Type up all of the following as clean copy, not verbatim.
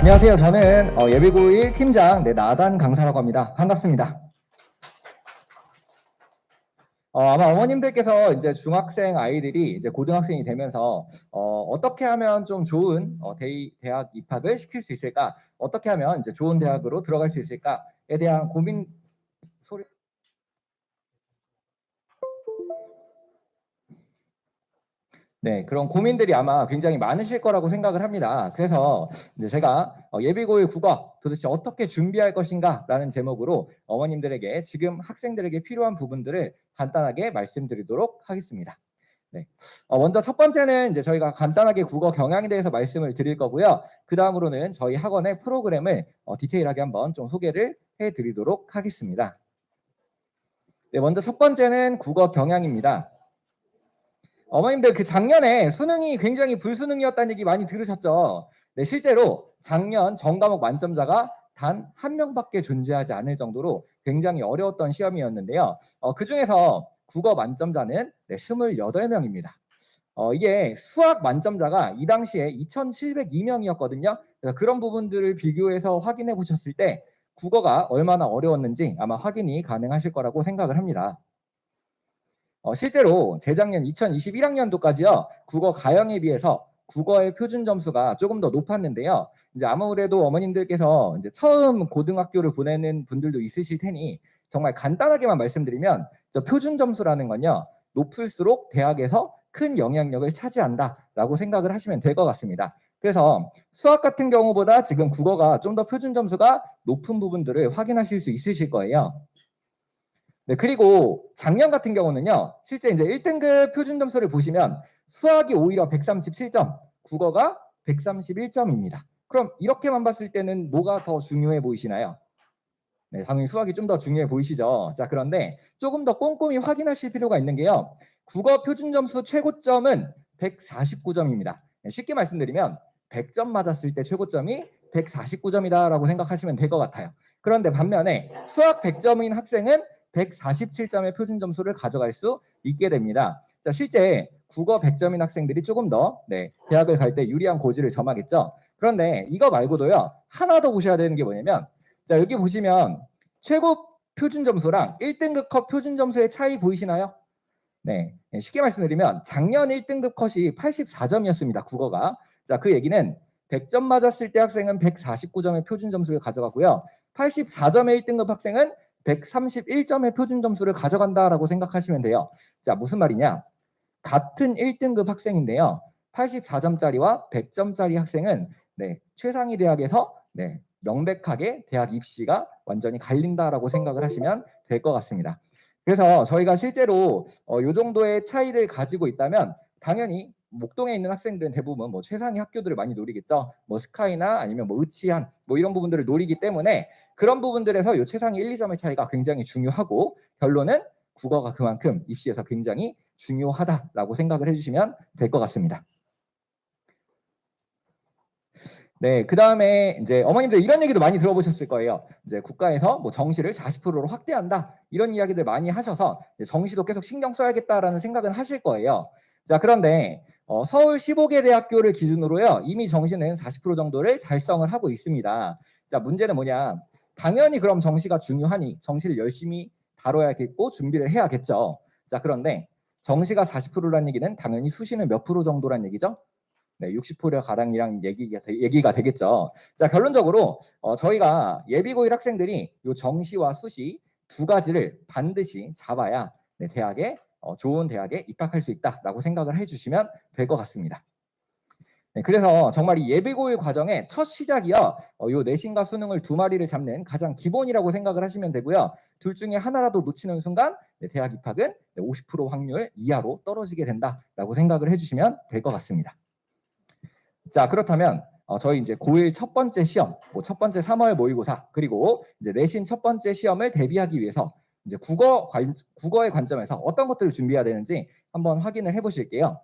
안녕하세요. 저는 예비고1 팀장 나단 강사라고 합니다. 반갑습니다. 아마 어머님들께서 이제 중학생 아이들이 이제 고등학생이 되면서 어떻게 하면 좀 좋은 대학 입학을 시킬 수 있을까? 어떻게 하면 이제 좋은 대학으로 들어갈 수 있을까에 대한 고민 소리. 네, 그런 고민들이 아마 굉장히 많으실 거라고 생각을 합니다. 그래서 이제 제가 예비고일 국어 도대체 어떻게 준비할 것인가라는 제목으로 어머님들에게 지금 학생들에게 필요한 부분들을 간단하게 말씀드리도록 하겠습니다. 네, 먼저 첫 번째는 이제 저희가 간단하게 국어 경향에 대해서 말씀을 드릴 거고요. 그 다음으로는 저희 학원의 프로그램을 디테일하게 한번 좀 소개를 해드리도록 하겠습니다. 네, 먼저 첫 번째는 국어 경향입니다. 어머님들 그 작년에 수능이 굉장히 불수능이었다는 얘기 많이 들으셨죠? 네, 실제로 작년 전과목 만점자가 단 한 명밖에 존재하지 않을 정도로 굉장히 어려웠던 시험이었는데요. 그 중에서 국어 만점자는 28명입니다. 이게 수학 만점자가 이 당시에 2,702명이었거든요. 그래서 그런 부분들을 비교해서 확인해 보셨을 때 국어가 얼마나 어려웠는지 아마 확인이 가능하실 거라고 생각을 합니다. 실제로 재작년 2021학년도까지요. 국어 가형에 비해서 국어의 표준 점수가 조금 더 높았는데요. 이제 아무래도 어머님들께서 이제 처음 고등학교를 보내는 분들도 있으실 테니 정말 간단하게만 말씀드리면 저 표준 점수라는 건요. 높을수록 대학에서 큰 영향력을 차지한다라고 생각을 하시면 될 것 같습니다. 그래서 수학 같은 경우보다 지금 국어가 좀 더 표준 점수가 높은 부분들을 확인하실 수 있으실 거예요. 네, 그리고 작년 같은 경우는요. 실제 이제 1등급 표준 점수를 보시면 수학이 오히려 137점, 국어가 131점입니다. 그럼 이렇게만 봤을 때는 뭐가 더 중요해 보이시나요? 네, 당연히 수학이 좀 더 중요해 보이시죠. 자, 그런데 조금 더 꼼꼼히 확인하실 필요가 있는 게요. 국어 표준 점수 최고점은 149점입니다. 쉽게 말씀드리면 100점 맞았을 때 최고점이 149점이다라고 생각하시면 될 것 같아요. 그런데 반면에 수학 100점인 학생은 147점의 표준 점수를 가져갈 수 있게 됩니다. 자, 실제 국어 100점인 학생들이 조금 더 대학을 갈 때 유리한 고지를 점하겠죠. 그런데 이거 말고도요. 하나 더 보셔야 되는 게 뭐냐면 자, 여기 보시면 최고 표준 점수랑 1등급 컷 표준 점수의 차이 보이시나요? 네, 쉽게 말씀드리면 작년 1등급 컷이 84점이었습니다. 국어가. 자, 그 얘기는 100점 맞았을 때 학생은 149점의 표준 점수를 가져가고요. 84점의 1등급 학생은 131점의 표준 점수를 가져간다라고 생각하시면 돼요. 자, 무슨 말이냐? 같은 1등급 학생인데요. 84점짜리와 100점짜리 학생은 최상위 대학에서 명백하게 대학 입시가 완전히 갈린다라고 생각을 하시면 될 것 같습니다. 그래서 저희가 실제로 이 정도의 차이를 가지고 있다면 당연히 목동에 있는 학생들은 대부분 뭐 최상위 학교들을 많이 노리겠죠. 뭐 스카이나 아니면 뭐 의치한 뭐 이런 부분들을 노리기 때문에 그런 부분들에서 이 최상위 1, 2점의 차이가 굉장히 중요하고 결론은 국어가 그만큼 입시에서 굉장히 중요하다라고 생각을 해주시면 될 것 같습니다. 네, 그 다음에 이제 어머님들 이런 얘기도 많이 들어보셨을 거예요. 이제 국가에서 뭐 정시를 40%로 확대한다 이런 이야기들 많이 하셔서 정시도 계속 신경 써야겠다라는 생각은 하실 거예요. 자, 그런데 서울 15개 대학교를 기준으로요 이미 정시는 40% 정도를 달성을 하고 있습니다. 자, 문제는 뭐냐? 당연히 그럼 정시가 중요하니 정시를 열심히 다뤄야겠고 준비를 해야겠죠. 자, 그런데 정시가 40%라는 얘기는 당연히 수시는 몇 프로 정도란 얘기죠? 네, 60% 가량이랑 얘기가 되겠죠. 자, 결론적으로 저희가 예비고1 학생들이 이 정시와 수시 두 가지를 반드시 잡아야 대학에 좋은 대학에 입학할 수 있다라고 생각을 해주시면 될 것 같습니다. 네, 그래서 정말 이 예비고1 과정의 첫 시작이요. 요 내신과 수능을 두 마리를 잡는 가장 기본이라고 생각을 하시면 되고요. 둘 중에 하나라도 놓치는 순간 대학 입학은 50% 확률 이하로 떨어지게 된다라고 생각을 해주시면 될 것 같습니다. 자, 그렇다면 저희 이제 고1 첫 번째 시험, 첫 번째 3월 모의고사, 그리고 이제 내신 첫 번째 시험을 대비하기 위해서 이제 국어의 관점에서 어떤 것들을 준비해야 되는지 한번 확인을 해보실게요.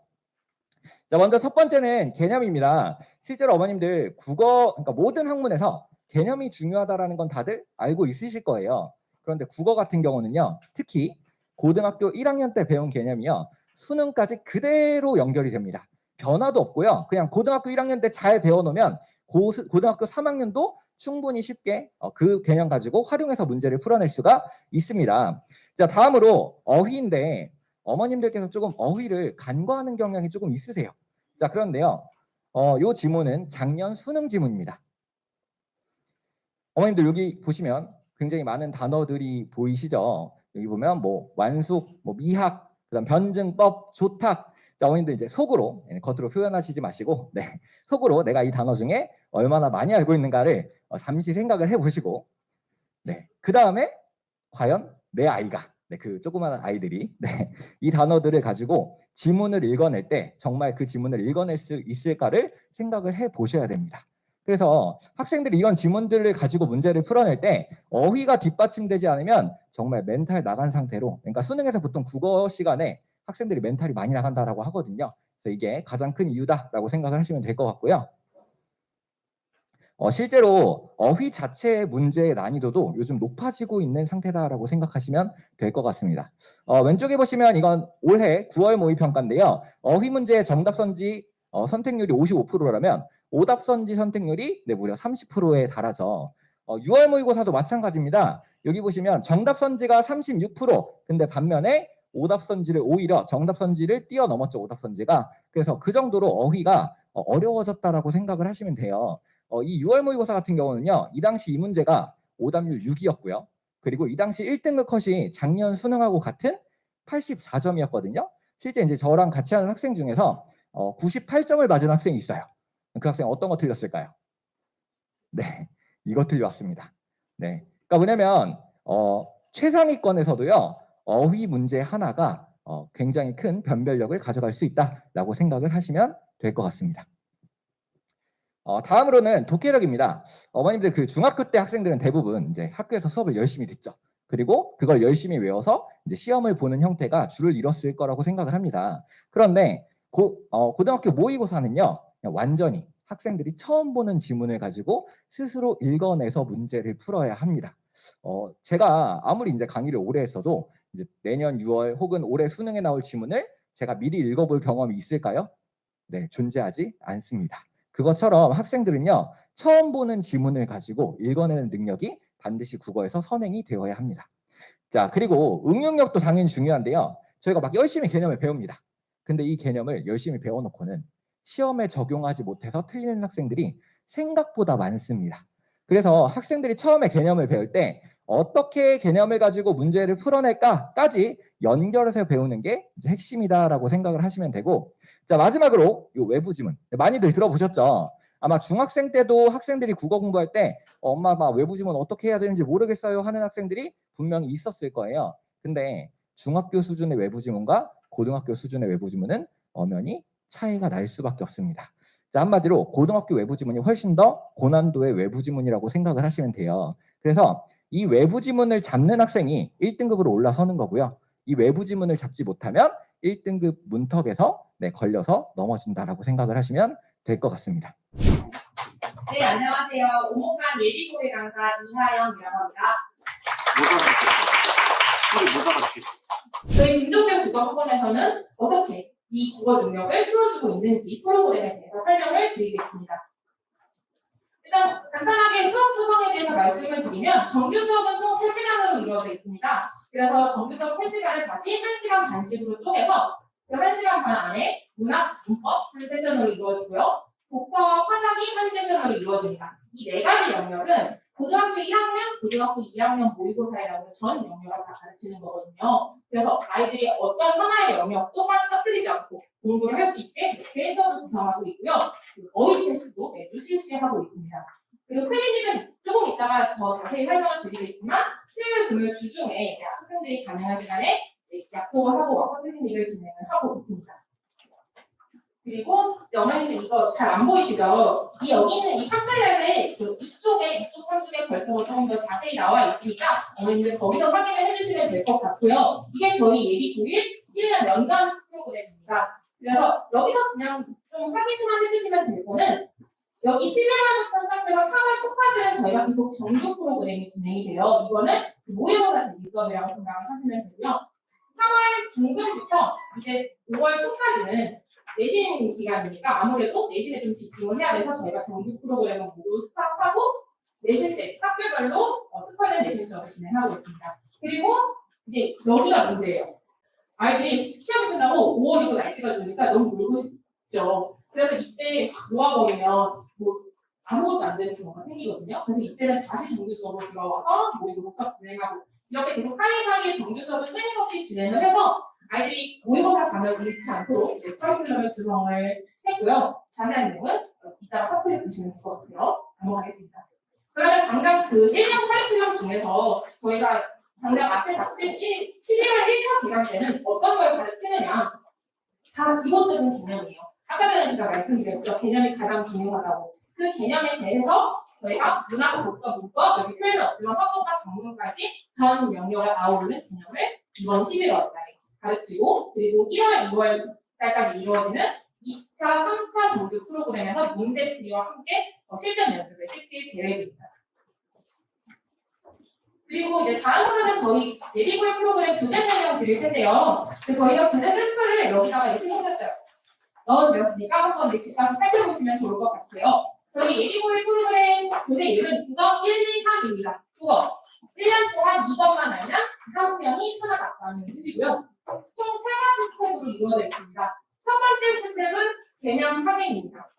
자, 먼저 첫 번째는 개념입니다. 실제로 어머님들 그러니까 모든 학문에서 개념이 중요하다라는 건 다들 알고 있으실 거예요. 그런데 국어 같은 경우는요, 특히 고등학교 1학년 때 배운 개념이요, 수능까지 그대로 연결이 됩니다. 변화도 없고요. 그냥 고등학교 1학년 때 잘 배워놓으면 고등학교 3학년도 충분히 쉽게 그 개념 가지고 활용해서 문제를 풀어낼 수가 있습니다. 자, 다음으로 어휘인데 어머님들께서 조금 어휘를 간과하는 경향이 조금 있으세요. 자, 그런데요. 요 지문은 작년 수능 지문입니다. 어머님들 여기 보시면 굉장히 많은 단어들이 보이시죠? 여기 보면 뭐 완숙, 뭐 미학, 그다음 변증법, 조탁. 자, 어머님들 이제 속으로 겉으로 표현하시지 마시고, 네, 속으로 내가 이 단어 중에 얼마나 많이 알고 있는가를 잠시 생각을 해보시고, 네, 그 다음에 과연 내 아이가, 네, 그 조그마한 아이들이 네, 이 단어들을 가지고 지문을 읽어낼 때 정말 그 지문을 읽어낼 수 있을까를 생각을 해보셔야 됩니다. 그래서 학생들이 이런 지문들을 가지고 문제를 풀어낼 때 어휘가 뒷받침되지 않으면 정말 멘탈 나간 상태로, 그러니까 수능에서 보통 국어 시간에 학생들이 멘탈이 많이 나간다라고 하거든요. 그래서 이게 가장 큰 이유다라고 생각을 하시면 될 것 같고요. 실제로 어휘 자체의 문제의 난이도도 요즘 높아지고 있는 상태다라고 생각하시면 될 것 같습니다. 왼쪽에 보시면 이건 올해 9월 모의평가인데요. 어휘 문제의 정답선지 선택률이 55%라면 오답선지 선택률이 무려 30%에 달하죠. 6월 모의고사도 마찬가지입니다. 여기 보시면 정답선지가 36%, 근데 반면에 오답선지를 오히려 정답선지를 뛰어넘었죠. 오답선지가. 그래서 그 정도로 어휘가 어려워졌다라고 생각을 하시면 돼요. 이 6월 모의고사 같은 경우는요. 이 당시 이 문제가 오답률 6이었고요. 그리고 이 당시 1등급 컷이 작년 수능하고 같은 84점이었거든요. 실제 이제 저랑 같이 하는 학생 중에서 98점을 맞은 학생이 있어요. 그 학생 어떤 거 틀렸을까요? 네, 이거 틀렸습니다. 네, 그러니까 뭐냐면 최상위권에서도요. 어휘 문제 하나가 굉장히 큰 변별력을 가져갈 수 있다라고 생각을 하시면 될 것 같습니다. 다음으로는 독해력입니다. 어머님들 그 중학교 때 학생들은 대부분 이제 학교에서 수업을 열심히 듣죠. 그리고 그걸 열심히 외워서 이제 시험을 보는 형태가 주를 이뤘을 거라고 생각을 합니다. 그런데 고등학교 모의고사는요, 완전히 학생들이 처음 보는 지문을 가지고 스스로 읽어내서 문제를 풀어야 합니다. 제가 아무리 이제 강의를 오래 했어도 이제 내년 6월 혹은 올해 수능에 나올 지문을 제가 미리 읽어볼 경험이 있을까요? 네, 존재하지 않습니다. 그것처럼 학생들은요, 처음 보는 지문을 가지고 읽어내는 능력이 반드시 국어에서 선행이 되어야 합니다. 자, 그리고 응용력도 당연히 중요한데요. 저희가 막 열심히 개념을 배웁니다. 근데 이 개념을 열심히 배워놓고는 시험에 적용하지 못해서 틀리는 학생들이 생각보다 많습니다. 그래서 학생들이 처음에 개념을 배울 때 어떻게 개념을 가지고 문제를 풀어낼까까지 연결해서 배우는 게 이제 핵심이다라고 생각을 하시면 되고, 자, 마지막으로 이 외부 지문 많이들 들어보셨죠? 아마 중학생 때도 학생들이 국어 공부할 때 엄마 나 외부 지문 어떻게 해야 되는지 모르겠어요 하는 학생들이 분명히 있었을 거예요. 근데 중학교 수준의 외부 지문과 고등학교 수준의 외부 지문은 엄연히 차이가 날 수밖에 없습니다. 자, 한마디로 고등학교 외부 지문이 훨씬 더 고난도의 외부 지문이라고 생각을 하시면 돼요. 그래서 이 외부 지문을 잡는 학생이 1등급으로 올라서는 거고요. 이 외부 지문을 잡지 못하면 1등급 문턱에서 걸려서 넘어진다라고 생각을 하시면 될 것 같습니다. 네, 안녕하세요. 오목한 예비고의 강사 이하영이라고 합니다. 저희 진종된 국어학원에서는 어떻게 이 국어 능력을 키워주고 있는지 프로그램에 대해서 설명을 드리겠습니다. 일단 간단하게 수업 구성에 대해서 말씀을 드리면 정규 수업은 총 3시간으로 이루어져 있습니다. 그래서 정규 수업 3시간을 다시 1시간 반씩으로 쪼개서 그 1시간 반 안에 문학, 문법 한 세션으로 이루어지고요. 독서와 화작이 한 세션으로 이루어집니다. 이 4가지 영역은 고등학교 1학년, 고등학교 2학년 모의고사에 나오는 전 영역을 다 가르치는 거거든요. 그래서 아이들이 어떤 하나의 영역도 빠뜨리지 않고 공부를 할 수 있게 이렇게 수업을 구성하고 있고요. 어휘 테스트도 매주 실시하고 있습니다. 그리고 클리닉은 조금 이따가 더 자세히 설명을 드리겠지만 수요일, 금요일 주중에 학생들이 가능한 시간에 약속을 하고 와서 클리닉을 진행을 하고 있습니다. 그리고 어머님들 이거 잘 안 보이시죠? 여기는 이 팜플렛에 이쪽 한쪽에 걸쳐서 조금 더 자세히 나와 있으니까 어머님들 거기서 확인을 해주시면 될 것 같고요. 이게 저희 예비고일 1년 연간 프로그램입니다. 그래서 여기서 그냥 좀 확인만 해주시면 될 거는 여기 11월부터 시작해서 3월 초까지는 저희가 계속 정규 프로그램이 진행이 돼요. 이거는 모의고사 대비 수업이라고 생각을 하시면 되고요. 3월 중순부터 이제 5월 초까지는 내신 기간이니까 아무래도 내신에 좀 집중을 해야 돼서 저희가 정규 프로그램을 모두 스탑하고 내신 때 학교별로 특화된 내신 수업을 진행하고 있습니다. 그리고 이제 여기가 문제예요. 아이들이 시험이 끝나고 5월이고 날씨가 좋으니까 너무 놀고 싶죠. 그래서 이때 확 모아버리면 뭐 아무것도 안 되는 경우가 생기거든요. 그래서 이때는 다시 정규 수업으로 들어와서 모의고사 수업 진행하고 이렇게 계속 사이사이에 정규 수업을 끊임없이 진행을 해서 아이들이 모의고사 감을 잃지 않도록 커리큘럼을 구성을 했고요. 자세한 내용은 이따가 파트를 보시면 될 것 같아요. 넘어가겠습니다. 그러면 당장 그 1년 커리큘럼 중에서 저희가 당장 앞에 닥친 11월 1차 기간 때는 어떤 걸 가르치느냐 다 기본적인 개념이에요. 아까 전에 제가 말씀드렸죠. 개념이 가장 중요하다고. 그 개념에 대해서 저희가 문학, 독서, 문법, 여기 표현은 없지만 화법과 전문까지 전 영역에 나오는 개념을 이번 11월 달에 가르치고 그리고 1월, 2월 달까지 이루어지는 2차, 3차 정규 프로그램에서 문제풀이와 함께 실전 연습을 시킬 계획입니다. 그리고 이제 다음으로는 저희 예비고의 프로그램 교재 설명 드릴 텐데요. 그래서 저희가 교재 샘플을 여기다가 이렇게 생겼어요. 넣어드렸으니까 한번 집 가서 살펴보시면 좋을 것 같아요. 저희 예비고의 프로그램 교재 이름은 국어 1, 2, 3입니다. 국어 1년 동안 이것만 알면 3학년이 편하다라는 뜻이고요. 총 3가지 스텝으로 이루어져 있습니다. 첫 번째 스텝은 개념 확인입니다.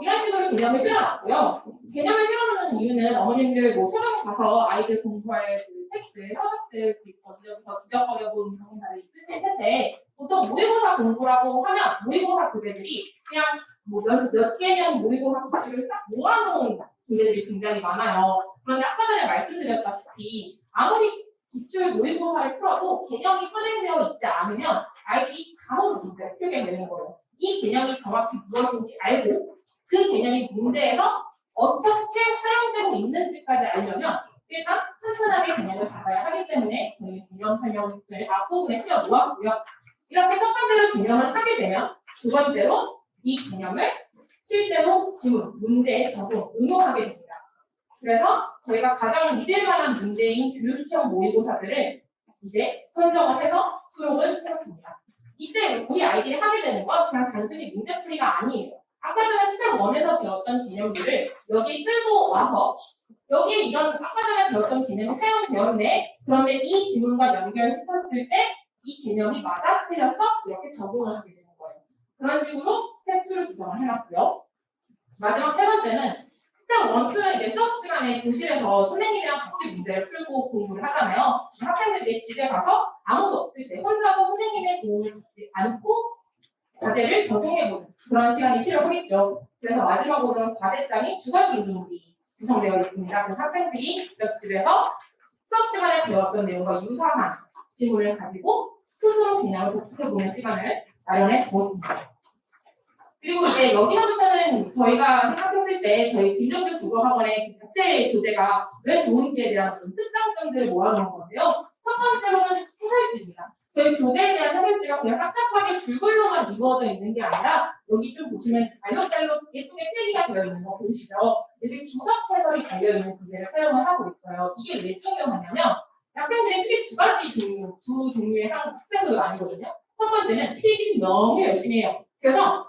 이런 식으로 개념을 실어놨고요. 개념을 실어놓는 이유는 어머님들 뭐 서점 가서 아이들 공부할 그 책들, 서적들 거기서부터 뒤적거려 본 경험들이 있으실 텐데 보통 모의고사 공부라고 하면 모의고사 교재들이 그냥 뭐 몇 개년 모의고사 교재를 싹 모아놓은 교재들이 굉장히 많아요. 그런데 아까 전에 말씀드렸다시피 아무리 기출 모의고사를 풀어도 개념이 선행되어 있지 않으면 아이들이 감으로 문제를 풀게 되는 거예요. 이 개념이 정확히 무엇인지 알고 그 개념이 문제에서 어떻게 활용되고 있는지까지 알려면 일단 탄탄하게 개념을 잡아야 하기 때문에 저희 개념 설명을 앞부분에 실어 놓았고요. 이렇게 첫 번째로 개념을 하게 되면 두 번째로 이 개념을 실제로 지문, 문제에 적용, 응용하게 됩니다. 그래서 저희가 가장 믿을만한 문제인 교육형 모의고사들을 이제 선정을 해서 수록을 해봤습니다. 이때 우리 아이들이 하게 되는 건 그냥 단순히 문제풀이가 아니에요. 아까 전에 스텝 1에서 배웠던 개념들을 여기 끌고 와서 여기에 이런 아까 전에 배웠던 개념이 사용되었네. 그런데 이 지문과 연결시켰을 때 이 개념이 맞아 틀렸어? 이렇게 적용을 하게 되는 거예요. 그런 식으로 스텝 2를 구성을 해놨고요. 마지막 세 번째는 스텝 1, 2는 이제 수업 시간에 교실에서 선생님이랑 같이 문제를 풀고 공부를 하잖아요. 학생들이 집에 가서 아무도 없을 때 혼자서 선생님의 도움을 받지 않고 과제를 적용해보는 그런 시간이 필요하겠죠. 그래서 마지막으로는 과제장이 주간 기능이 구성되어 있습니다. 그래서 학생들이 직접 집에서 수업 시간에 배웠던 내용과 유사한 지문을 가지고 스스로 개념을 복습해보는 시간을 마련해 주었습니다. 그리고 이제 여기서부터는 저희가 생각했을 때 저희 김정규 국어학원의 자체 교재가 왜 좋은지에 대한 좀 특장점들을 모아놓은 건데요. 첫 번째로는 해설지입니다. 저희 교재에 대한 해설지가 그냥 딱딱하게 줄글로만 이루어져 있는 게 아니라 여기 좀 보시면 알록달록 예쁘게 필기가 되어 있는 거 보이시죠? 이렇게 주석 해설이 달려있는 교재를 사용을 하고 있어요. 이게 왜 중요하냐면 학생들이 크게 두 종류의 학생들도 아니거든요. 첫 번째는 필기 너무 열심히 해요. 그래서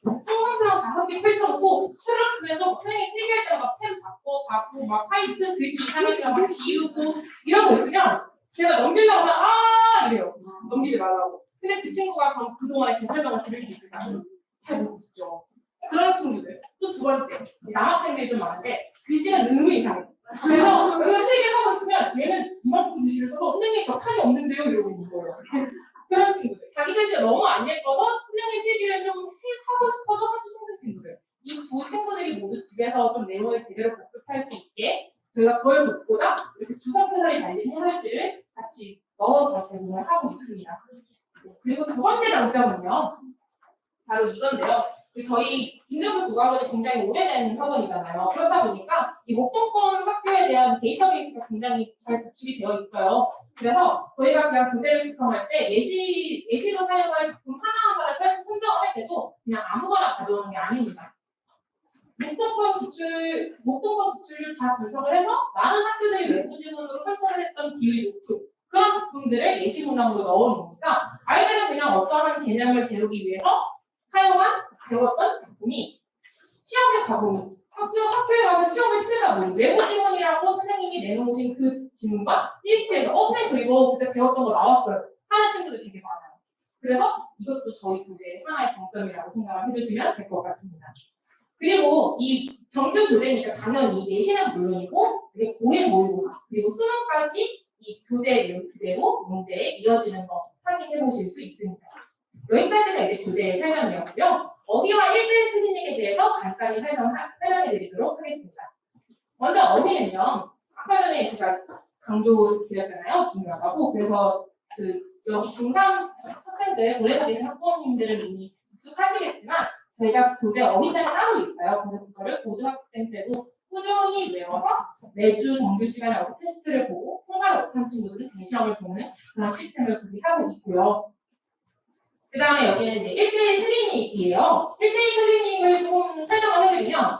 성공처럼 5개 펼쳐놓고 수락하면서 선생님이 필기할 때마다 막 펜 받고 막 화이트 글씨 이상하니까 막 지우고 이러고 있으면 제가 넘기려고 하면 이래요. 넘기지 말라고. 근데 그 친구가 그동안에 제 설명을 들을 수 있을까요? 잘 모르겠죠. 그런 친구들. 또 두 번째, 남학생들이 좀 많은데 글씨가 너무 이상해. 그래서 우리가 필기를 하고 있으면 얘는 이만큼 글씨를 써도 선생님이 더 칸이 없는데요? 이러고 있는 거예요. 그런 친구들. 자기 글씨가 너무 안 예뻐서 선생님 필기를 좀 하고 싶어도 하기 힘든 친구들. 이 두 친구들이 모두 집에서 좀 내용을 제대로 복습할 수 있게 저희가 그걸 돕고자 이렇게 주석 해설이 달린 해설지를 같이 넣어서 제공을 하고 있습니다. 그리고 두 번째 장점은요. 바로 이건데요. 저희 김정규 국어학원이 굉장히 오래된 학원이잖아요. 그러다 보니까 이 목동권 학교에 대한 데이터베이스가 굉장히 잘 구축이 되어 있어요. 그래서 저희가 그냥 교재를 구성할 때 예시로 사용할 작품 하나하나를 선정을 할 때도 그냥 아무거나 가져오는 게 아닙니다. 목동권 구출을 다 분석을 해서 많은 학교들이 외부 지문으로 선택을 했던 기율이 높고 그런 작품들을 예시 문항으로 넣어놓으니까 아이들은 그냥 어떠한 개념을 배우기 위해서 배웠던 작품이 시험에 가보면 학교에 가서 시험을 치르다 보면 외부 지문이라고 선생님이 내놓으신 그 지문과 일치해서 선생님 저 이거 그때 배웠던 거 나왔어요 하는 친구들 되게 많아요. 그래서 이것도 저희 교재의 하나의 장점이라고 생각을 해주시면 될 것 같습니다. 그리고 이 정규 교재니까 당연히 내신은 물론이고 고1 모의고사 그리고 수능까지 이 교재 내용 그대로 문제에 이어지는 거 확인해 보실 수 있습니다. 여기까지가 이제 교재의 설명이었고요. 어휘와 1대1 클리닉에 대해서 간단히 설명해 드리도록 하겠습니다. 먼저 어휘는요. 아까 전에 제가 강조드렸잖아요. 중요하다고. 그래서 여기 중3 학생들, 올해가 되신 학부모님들은 이미 익숙하시겠지만 저희가 교재 어휘단이 따로 있어요. 그래서 그거를 고등학생 때도 꾸준히 외워서 매주 정규 시간에 어휘 테스트를 보고 통과를 못한 친구들은 재시험을 보는 그런 시스템을 구비하고 있고요. 그 다음에 여기는 이제 1대1 클리닉이에요. 1대1 클리닉을 조금 설명을 해드리면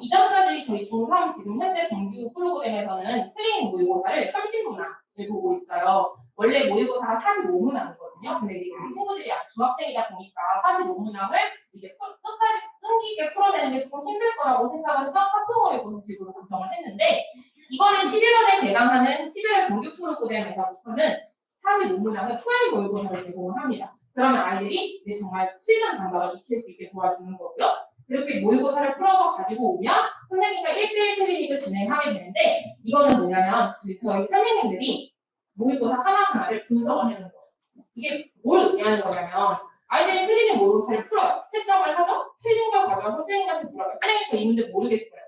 이전까지 저희 중3 지금 현재 정규 프로그램에서는 클리닉 모의고사를 30문항을 보고 있어요. 원래 모의고사가 45문항이거든요. 근데 이제 친구들이 중학생이다 보니까 45문항을 이제 끝까지 끈기있게 풀어내는 게 조금 힘들 거라고 생각을 해서 학부모의고사식으로 구성을 했는데 이번에 11월에 개강하는 11월 정규 프로그램에서부터는 45문항을 풀 모의고사를 제공을 합니다. 그러면 아이들이 이제 정말 실전 감각을 익힐 수 있게 도와주는 거고요. 이렇게 모의고사를 풀어서 가지고 오면 선생님과 1대1 클리닉을 진행하게 되는데 이거는 뭐냐면 저희 선생님들이 모의고사 하나하나를 분석을 해놓은 거예요. 이게 뭘 의미하는 거냐면 아이들이 클리닉 모의고사를 풀어요. 채점을 하죠. 틀린 걸 가져와 선생님한테 물어봐요. 선생님 저 이 문제 모르겠어요.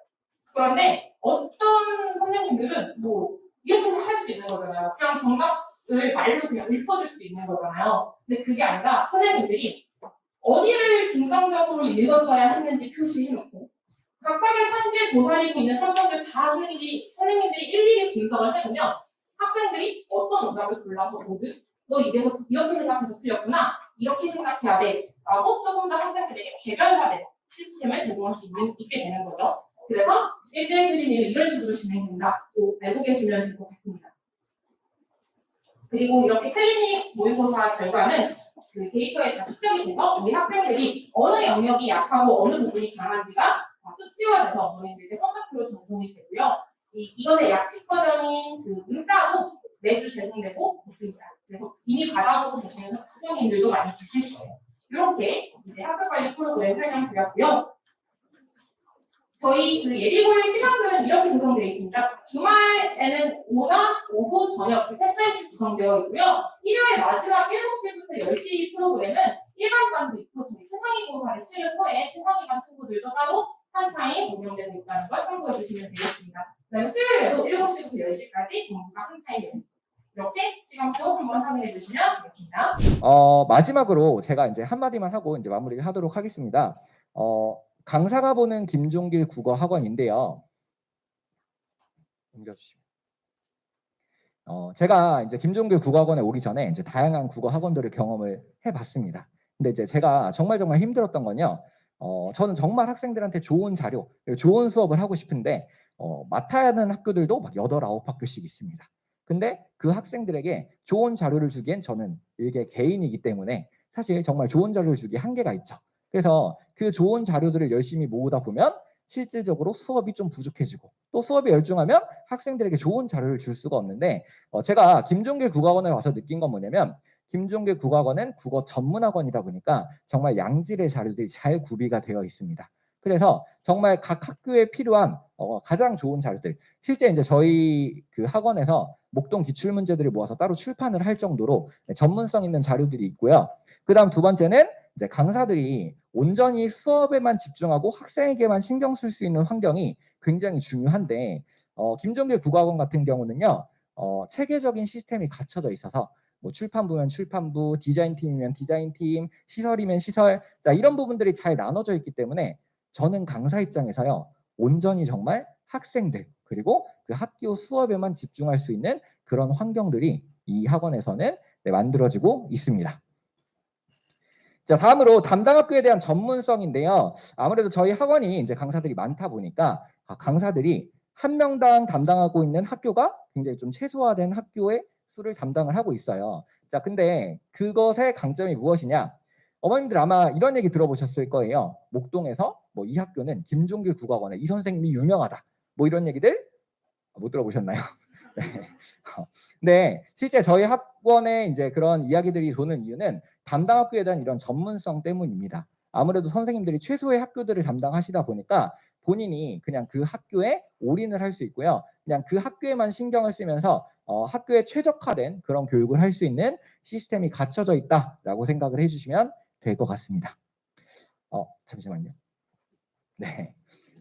그런데 어떤 선생님들은 뭐 이렇게 할 수도 있는 거잖아요. 그냥 정답을 말로 그냥 읊어줄 수도 있는 거잖아요. 근데 그게 아니라 선생님들이 어디를 중점적으로 읽었어야 했는지 표시해놓고 각각의 산지에 도사리고 있는 한문들 다 선생님들이 일일이 분석을 해보면 학생들이 어떤 오답을 골라서 보든 너 이래서 이렇게 생각해서 틀렸구나 이렇게 생각해야 돼 라고 조금 더 학생들에게 개별화된 시스템을 제공할 수 있게 되는 거죠. 그래서 1대1 클리닉은 이런 식으로 진행된다고 알고 계시면 될 것 같습니다. 그리고 이렇게 클리닉 모의고사 결과는 그 데이터에 다 축적이 돼서 우리 학생들이 어느 영역이 약하고 어느 부분이 강한지가 수치화돼서 어머님들에게 성적표로 전송이 되고요. 이것의 약식 버전인 그 문자도 매주 제공되고 있습니다. 그래서 이미 받아보고 계시는 학부모님들도 많이 계실 거예요. 이렇게 이제 학습관리 프로그램 설명드렸고요. 저희 그 예비고일 시간표는 이렇게 구성되어 있습니다. 주말에는 오전, 오후, 저녁 세 편씩 구성되어 있고요. 일요일 마지막 7시부터 10시 프로그램은 일반반도 있고 저희 최상위고사를 치른 후에 최상위반 친구들도 따로 한 타임 운영되고 있다는 걸 참고해 주시면 되겠습니다. 그다음에 수요일에도 7시부터 10시까지 전부가 한 타임입니다. 이렇게 시간표 한번 확인해 주시면 되겠습니다. 마지막으로 제가 이제 한마디만 하고 이제 마무리를 하도록 하겠습니다. 강사가 보는 김종길 국어학원인데요. 옮겨주시면. 제가 이제 김종길 국어학원에 오기 전에 이제 다양한 국어학원들을 경험을 해봤습니다. 근데 이제 제가 정말 힘들었던 건요. 저는 정말 학생들한테 좋은 자료, 좋은 수업을 하고 싶은데 맡아야 하는 학교들도 막 8, 9학교씩 있습니다. 근데 그 학생들에게 좋은 자료를 주기엔 저는 일개 개인이기 때문에 사실 정말 좋은 자료를 주기 한계가 있죠. 그래서 그 좋은 자료들을 열심히 모으다 보면 실질적으로 수업이 좀 부족해지고 또 수업에 열중하면 학생들에게 좋은 자료를 줄 수가 없는데 제가 김종길 국어학원에 와서 느낀 건 뭐냐면 김종길 국어학원은 국어 전문학원이다 보니까 정말 양질의 자료들이 잘 구비가 되어 있습니다. 그래서 정말 각 학교에 필요한 가장 좋은 자료들 실제 이제 저희 그 학원에서 목동 기출 문제들을 모아서 따로 출판을 할 정도로 전문성 있는 자료들이 있고요. 그다음 두 번째는 이제 강사들이 온전히 수업에만 집중하고 학생에게만 신경 쓸 수 있는 환경이 굉장히 중요한데 김종길 국어학원 같은 경우는요 체계적인 시스템이 갖춰져 있어서 뭐 출판부면 출판부, 디자인팀이면 디자인팀, 시설이면 시설 자 이런 부분들이 잘 나눠져 있기 때문에 저는 강사 입장에서요 온전히 정말 학생들 그리고 그 학교 수업에만 집중할 수 있는 그런 환경들이 이 학원에서는 만들어지고 있습니다. 자, 다음으로 담당 학교에 대한 전문성인데요. 아무래도 저희 학원이 이제 강사들이 많다 보니까 강사들이 한 명당 담당하고 있는 학교가 굉장히 좀 최소화된 학교에 수를 담당을 하고 있어요. 자, 근데 그것의 강점이 무엇이냐? 어머님들 아마 이런 얘기 들어보셨을 거예요. 목동에서 뭐 이 학교는 김종길 국어학원에 이 선생님이 유명하다. 뭐 이런 얘기들 못 들어보셨나요? 네. 네, 실제 저희 학원에 이제 그런 이야기들이 도는 이유는 담당 학교에 대한 이런 전문성 때문입니다. 아무래도 선생님들이 최소의 학교들을 담당하시다 보니까 본인이 그냥 그 학교에 올인을 할 수 있고요. 그냥 그 학교에만 신경을 쓰면서 학교에 최적화된 그런 교육을 할 수 있는 시스템이 갖춰져 있다라고 생각을 해주시면 될 것 같습니다. 잠시만요. 네.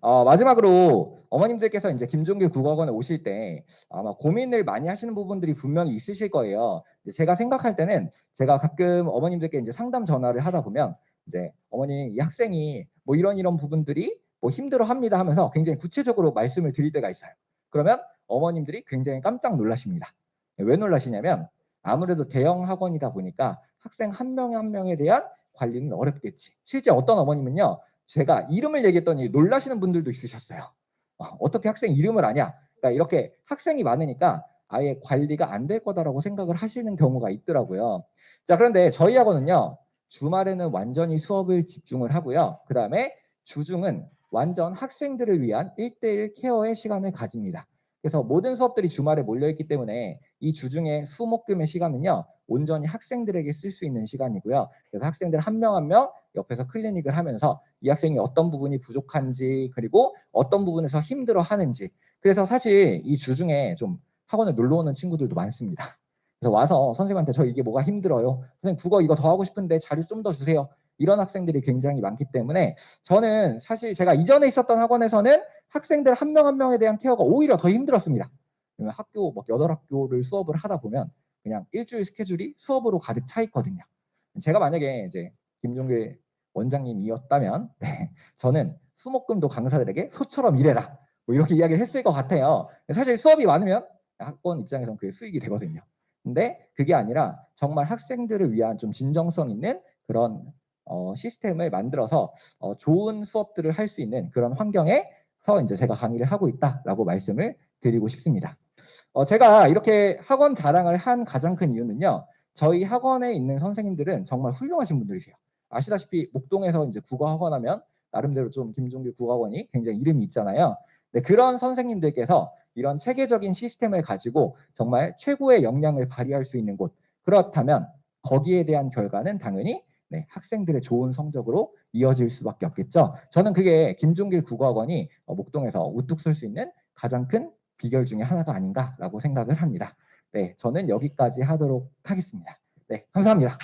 마지막으로 어머님들께서 이제 김종길 국어학원에 오실 때 아마 고민을 많이 하시는 부분들이 분명히 있으실 거예요. 제가 생각할 때는 제가 가끔 어머님들께 이제 상담 전화를 하다 보면 이제 어머니 이 학생이 뭐 이런 부분들이 뭐 힘들어합니다 하면서 굉장히 구체적으로 말씀을 드릴 때가 있어요. 그러면 어머님들이 굉장히 깜짝 놀라십니다. 왜 놀라시냐면 아무래도 대형 학원이다 보니까 학생 한 명 한 명에 대한 관리는 어렵겠지. 실제 어떤 어머님은요. 제가 이름을 얘기했더니 놀라시는 분들도 있으셨어요. 어떻게 학생 이름을 아냐? 그러니까 이렇게 학생이 많으니까 아예 관리가 안 될 거다라고 생각을 하시는 경우가 있더라고요. 자, 그런데 저희 학원은요. 주말에는 완전히 수업을 집중을 하고요. 그다음에 주중은 완전 학생들을 위한 1대1 케어의 시간을 가집니다. 그래서 모든 수업들이 주말에 몰려있기 때문에 이 주중에 수목금의 시간은요. 온전히 학생들에게 쓸 수 있는 시간이고요. 그래서 학생들 한 명 한 명 옆에서 클리닉을 하면서 이 학생이 어떤 부분이 부족한지 그리고 어떤 부분에서 힘들어하는지 그래서 사실 이 주중에 좀 학원에 놀러 오는 친구들도 많습니다. 그래서 와서 선생님한테 저 이게 뭐가 힘들어요. 선생님 국어 이거 더 하고 싶은데 자료 좀 더 주세요. 이런 학생들이 굉장히 많기 때문에 저는 사실 제가 이전에 있었던 학원에서는 학생들 한 명 한 명에 대한 케어가 오히려 더 힘들었습니다. 학교 막 8학교를 수업을 하다 보면 그냥 일주일 스케줄이 수업으로 가득 차 있거든요. 제가 만약에 이제 김종길 원장님이었다면 네, 저는 수목금도 강사들에게 소처럼 일해라 뭐 이렇게 이야기를 했을 것 같아요. 사실 수업이 많으면 학원 입장에서는 그게 수익이 되거든요. 근데 그게 아니라 정말 학생들을 위한 좀 진정성 있는 그런 시스템을 만들어서 좋은 수업들을 할 수 있는 그런 환경에서 이제 제가 강의를 하고 있다라고 말씀을 드리고 싶습니다. 제가 이렇게 학원 자랑을 한 가장 큰 이유는요. 저희 학원에 있는 선생님들은 정말 훌륭하신 분들이세요. 아시다시피 목동에서 이제 국어 학원 하면 나름대로 좀 김종길 국어학원이 굉장히 이름이 있잖아요. 네, 그런 선생님들께서 이런 체계적인 시스템을 가지고 정말 최고의 역량을 발휘할 수 있는 곳. 그렇다면 거기에 대한 결과는 당연히 네, 학생들의 좋은 성적으로 이어질 수밖에 없겠죠. 저는 그게 김종길 국어학원이 목동에서 우뚝 설 수 있는 가장 큰 비결 중에 하나가 아닌가라고 생각을 합니다. 네, 저는 여기까지 하도록 하겠습니다. 네, 감사합니다.